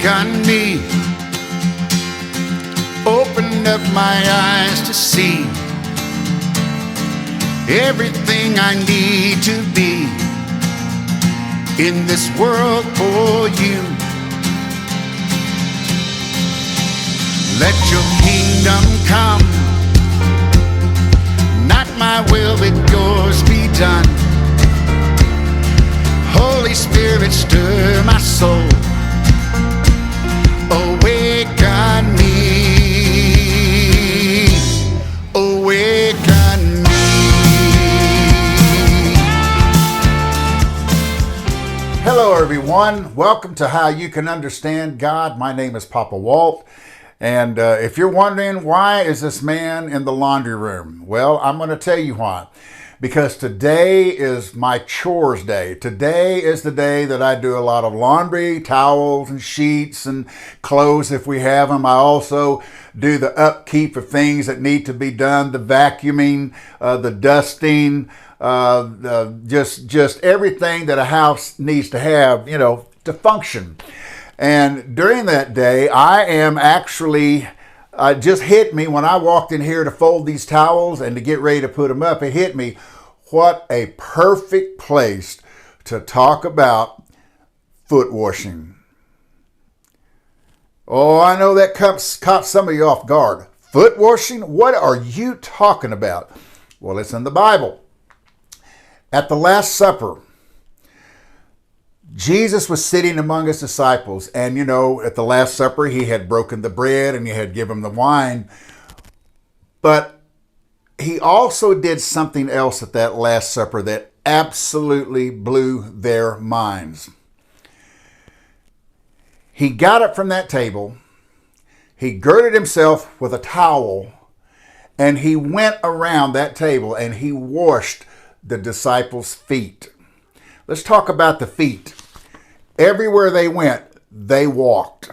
on me, opened up my eyes to see everything I need to be in this world for you. Let your kingdom come, not my will but yours be done. Holy Spirit, stir my soul, awaken me, awaken me. Hello everyone, welcome to How You Can Understand God. My name is Papa Walt. And if you're wondering, why is this man in the laundry room? Well, I'm going to tell you why. Because today is my chores day. Today is the day that I do a lot of laundry, towels and sheets and clothes if we have them. I also do the upkeep of things that need to be done, the vacuuming, the dusting, just everything that a house needs to have, to function. And during that day, I am actually, just hit me when I walked in here to fold these towels and to get ready to put them up. It hit me, what a perfect place to talk about foot washing. Oh, I know that caught some of you off guard. Foot washing? What are you talking about? Well, it's in the Bible. At the Last Supper, Jesus was sitting among his disciples, and at the Last Supper, he had broken the bread and he had given them the wine. But he also did something else at that Last Supper that absolutely blew their minds. He got up from that table, he girded himself with a towel, and he went around that table and he washed the disciples' feet. Let's talk about the feet. Everywhere they went, they walked.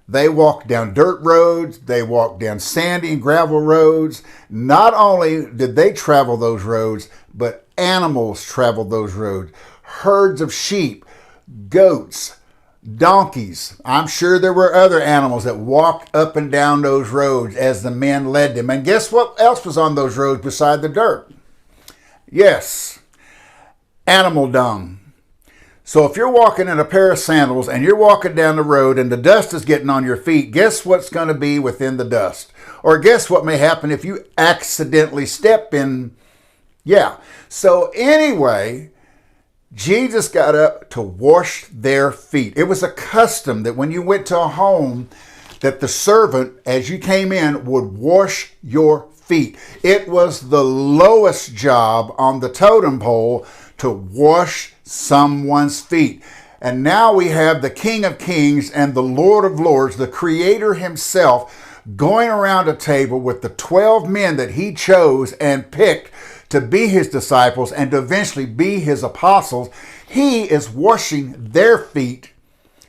They walked down dirt roads. They walked down sandy and gravel roads. Not only did they travel those roads, but animals traveled those roads. Herds of sheep, goats, donkeys. I'm sure there were other animals that walked up and down those roads as the men led them. And guess what else was on those roads beside the dirt? Yes, animal dung. So if you're walking in a pair of sandals and you're walking down the road and the dust is getting on your feet, guess what's going to be within the dust? Or guess what may happen if you accidentally step in? Yeah. So anyway, Jesus got up to wash their feet. It was a custom that when you went to a home, that the servant, as you came in, would wash your feet. It was the lowest job on the totem pole to wash someone's feet. And now we have the King of Kings and the Lord of Lords, the Creator himself, going around a table with the 12 men that he chose and picked to be his disciples and to eventually be his apostles. He is washing their feet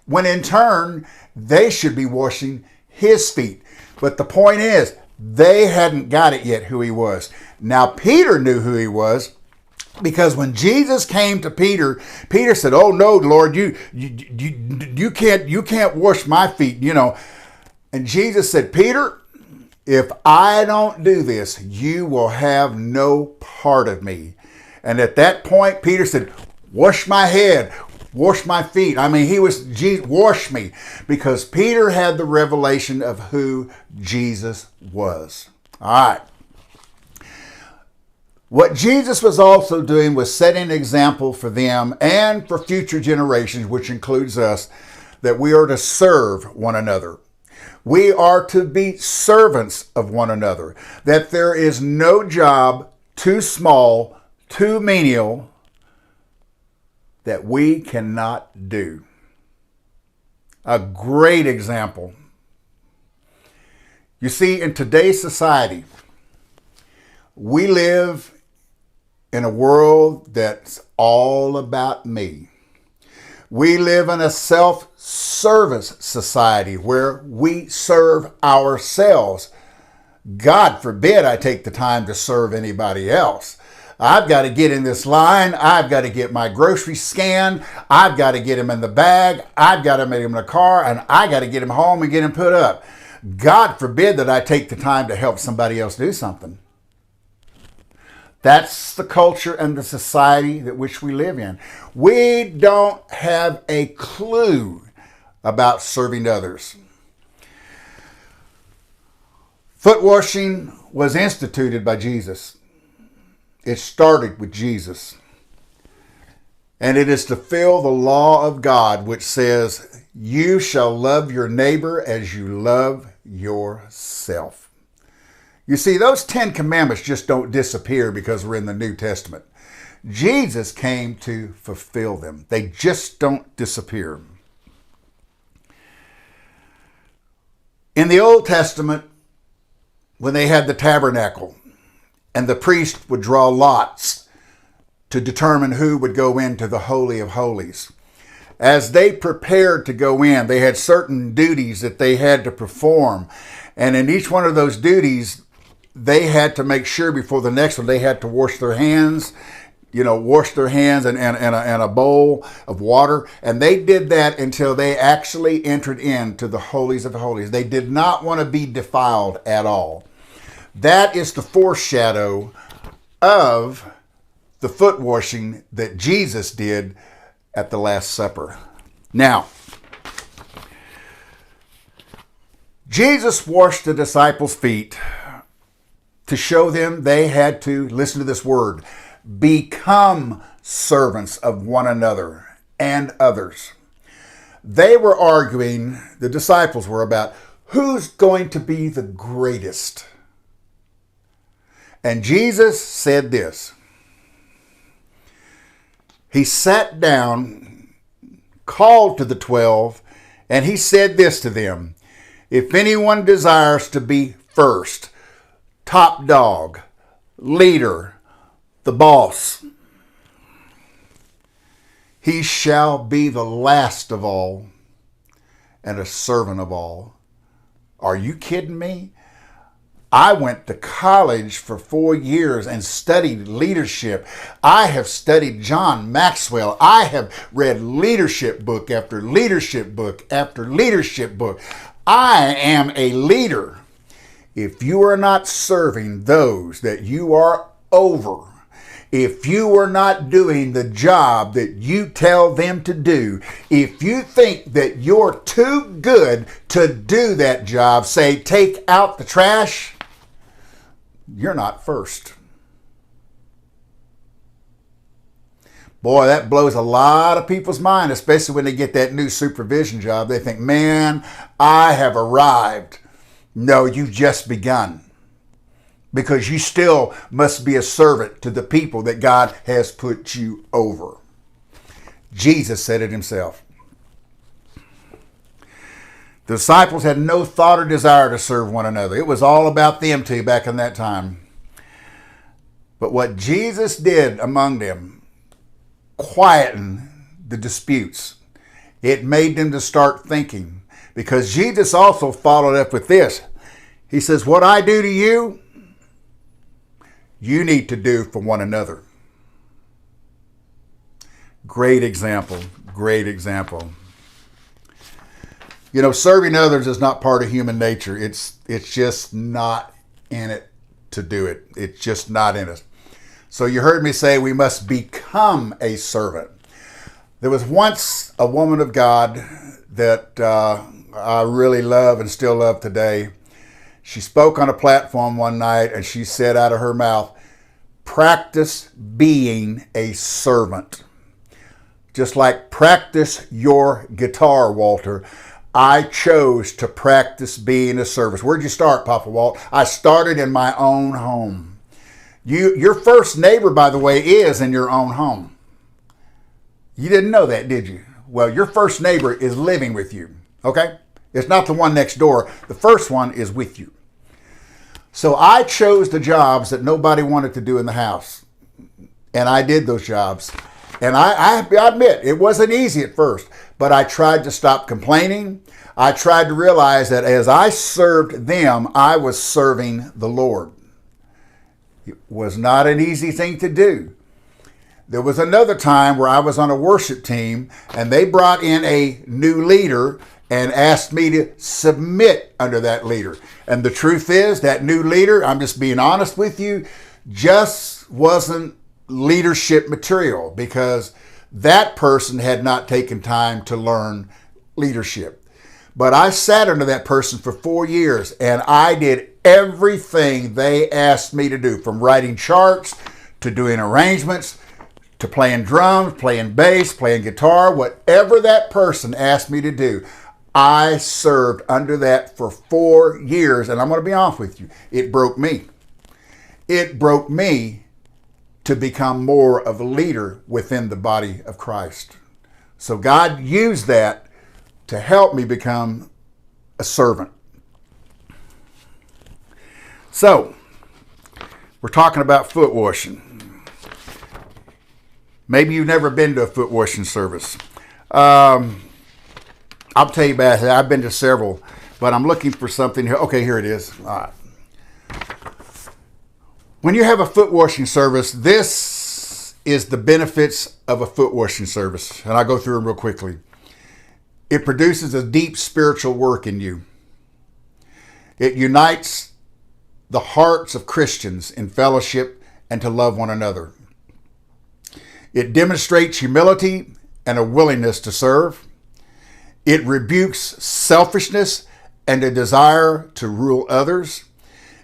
when in turn they should be washing his feet. But the point is, they hadn't got it yet who he was. Now Peter knew who he was, because when Jesus came to Peter, Peter said, "Oh no, Lord, you can't wash my feet, And Jesus said, "Peter, if I don't do this, you will have no part of me." And at that point, Peter said, "Wash my head, wash my feet." Jesus, wash me, because Peter had the revelation of who Jesus was. All right. What Jesus was also doing was setting an example for them and for future generations, which includes us, that we are to serve one another. We are to be servants of one another, that there is no job too small, too menial, that we cannot do. A great example. You see, in today's society, we live in a world that's all about me. We live in a self-service society where we serve ourselves. God forbid I take the time to serve anybody else. I've got to get in this line. I've got to get my groceries scanned. I've got to get him in the bag. I've got to make him in a car, and I got to get him home and get him put up. God forbid that I take the time to help somebody else do something. That's the culture and the society that which we live in. We don't have a clue about serving others. Foot washing was instituted by Jesus. It started with Jesus. And it is to fulfill the law of God, which says, you shall love your neighbor as you love yourself. You see, those 10 commandments just don't disappear because we're in the New Testament. Jesus came to fulfill them. They just don't disappear. In the Old Testament, when they had the tabernacle, and the priest would draw lots to determine who would go into the Holy of Holies. As they prepared to go in, they had certain duties that they had to perform. And in each one of those duties, they had to make sure before the next one, they had to wash their hands, wash their hands in a bowl of water. And they did that until they actually entered into the Holies of Holies. They did not want to be defiled at all. That is the foreshadow of the foot washing that Jesus did at the Last Supper. Now, Jesus washed the disciples' feet to show them they had to, listen to this word, become servants of one another and others. They were arguing, the disciples were, about who's going to be the greatest. And Jesus said this. He sat down, called to the 12, and he said this to them. If anyone desires to be first, top dog, leader, the boss, he shall be the last of all and a servant of all. Are you kidding me? I went to college for 4 years and studied leadership. I have studied John Maxwell. I have read leadership book after leadership book after leadership book. I am a leader. If you are not serving those that you are over, if you are not doing the job that you tell them to do, if you think that you're too good to do that job, say, take out the trash, you're not first. Boy, that blows a lot of people's mind, especially when they get that new supervision job. They think, man, I have arrived. No, you've just begun. Because you still must be a servant to the people that God has put you over. Jesus said it himself. The disciples had no thought or desire to serve one another. It was all about them two back in that time. But what Jesus did among them quietened the disputes. It made them to start thinking. Because Jesus also followed up with this. He says, what I do to you, you need to do for one another. Great example. Great example. Serving others is not part of human nature. It's just not in it to do it. It's just not in us. So you heard me say we must become a servant. There was once a woman of God that I really love and still love today. She spoke on a platform one night and she said out of her mouth, practice being a servant. Just like practice your guitar, Walter. I chose to practice being a servant. Where'd you start, Papa Walt? I started in my own home. Your first neighbor, by the way, is in your own home. You didn't know that, did you? Well, your first neighbor is living with you, okay? It's not the one next door. The first one is with you. So I chose the jobs that nobody wanted to do in the house. And I did those jobs. And I admit, it wasn't easy at first, but I tried to stop complaining. I tried to realize that as I served them, I was serving the Lord. It was not an easy thing to do. There was another time where I was on a worship team and they brought in a new leader and asked me to submit under that leader. And the truth is, that new leader, I'm just being honest with you, just wasn't leadership material because that person had not taken time to learn leadership. But I sat under that person for 4 years and I did everything they asked me to do, from writing charts to doing arrangements to playing drums, playing bass, playing guitar, whatever that person asked me to do. I served under that for 4 years, and I'm going to be honest with you, it broke me. It broke me to become more of a leader within the body of Christ. So God used that to help me become a servant. So, we're talking about foot washing. Maybe you've never been to a foot washing service. I'll tell you about it. I've been to several, but I'm looking for something here. Okay, here it is. All right. When you have a foot washing service, this is the benefits of a foot washing service. And I'll go through them real quickly. It produces a deep spiritual work in you. It unites the hearts of Christians in fellowship and to love one another. It demonstrates humility and a willingness to serve. It rebukes selfishness and a desire to rule others.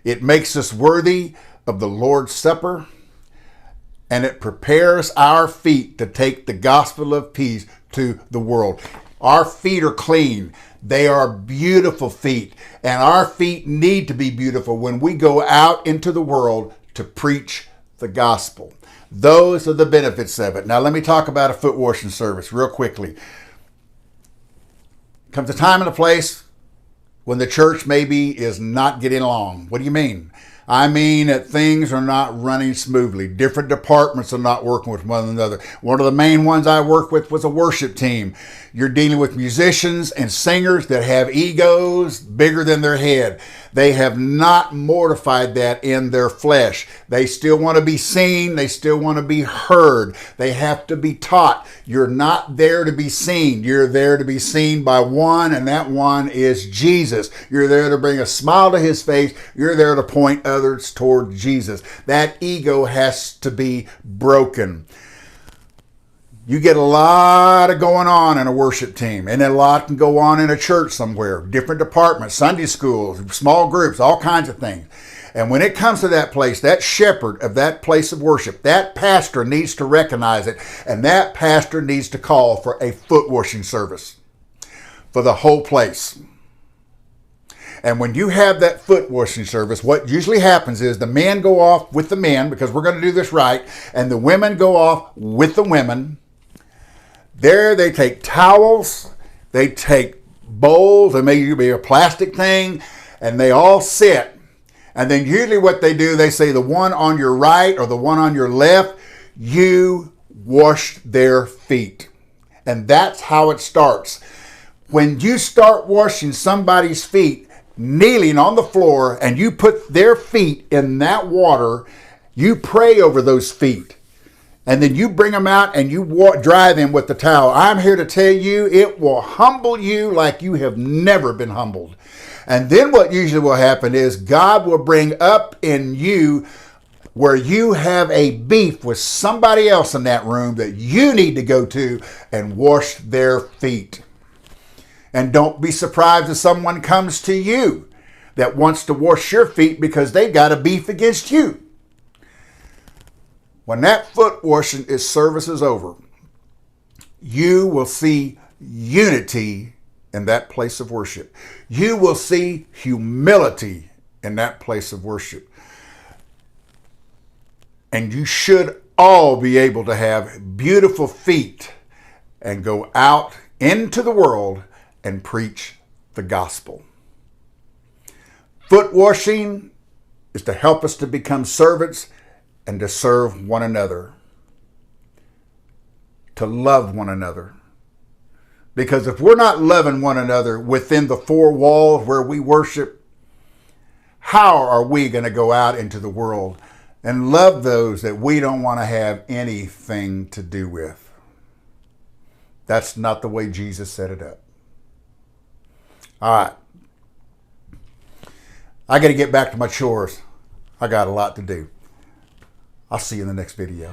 It makes us worthy of the Lord's Supper. And it prepares our feet to take the gospel of peace to the world. Our feet are clean. They are beautiful feet. And our feet need to be beautiful when we go out into the world to preach the gospel. Those are the benefits of it. Now let me talk about a foot washing service real quickly. Comes a time and a place when the church maybe is not getting along. What do you mean? I mean that things are not running smoothly. Different departments are not working with one another. One of the main ones I worked with was a worship team. You're dealing with musicians and singers that have egos bigger than their head. They have not mortified that in their flesh. They still want to be seen. They still want to be heard. They have to be taught. You're not there to be seen. You're there to be seen by one, and that one is Jesus. You're there to bring a smile to his face. You're there to point others toward Jesus. That ego has to be broken. You get a lot of going on in a worship team, and a lot can go on in a church somewhere, different departments, Sunday schools, small groups, all kinds of things. And when it comes to that place, that shepherd of that place of worship, that pastor needs to recognize it, and that pastor needs to call for a foot washing service for the whole place. And when you have that foot washing service, what usually happens is the men go off with the men, because we're going to do this right, and the women go off with the women. There they take towels, they take bowls, and maybe be a plastic thing, and they all sit. And then usually what they do, they say the one on your right or the one on your left, you wash their feet. And that's how it starts. When you start washing somebody's feet, kneeling on the floor, and you put their feet in that water, you pray over those feet. And then you bring them out and you dry them with the towel. I'm here to tell you, it will humble you like you have never been humbled. And then what usually will happen is God will bring up in you where you have a beef with somebody else in that room that you need to go to and wash their feet. And don't be surprised if someone comes to you that wants to wash your feet because they've got a beef against you. When that foot washing service is over, you will see unity in that place of worship. You will see humility in that place of worship. And you should all be able to have beautiful feet and go out into the world and preach the gospel. Foot washing is to help us to become servants and to serve one another, to love one another. Because if we're not loving one another within the four walls where we worship, how are we going to go out into the world and love those that we don't want to have anything to do with. That's not the way Jesus set it up. All right. I got to get back to my chores. I got a lot to do. I'll see you in the next video.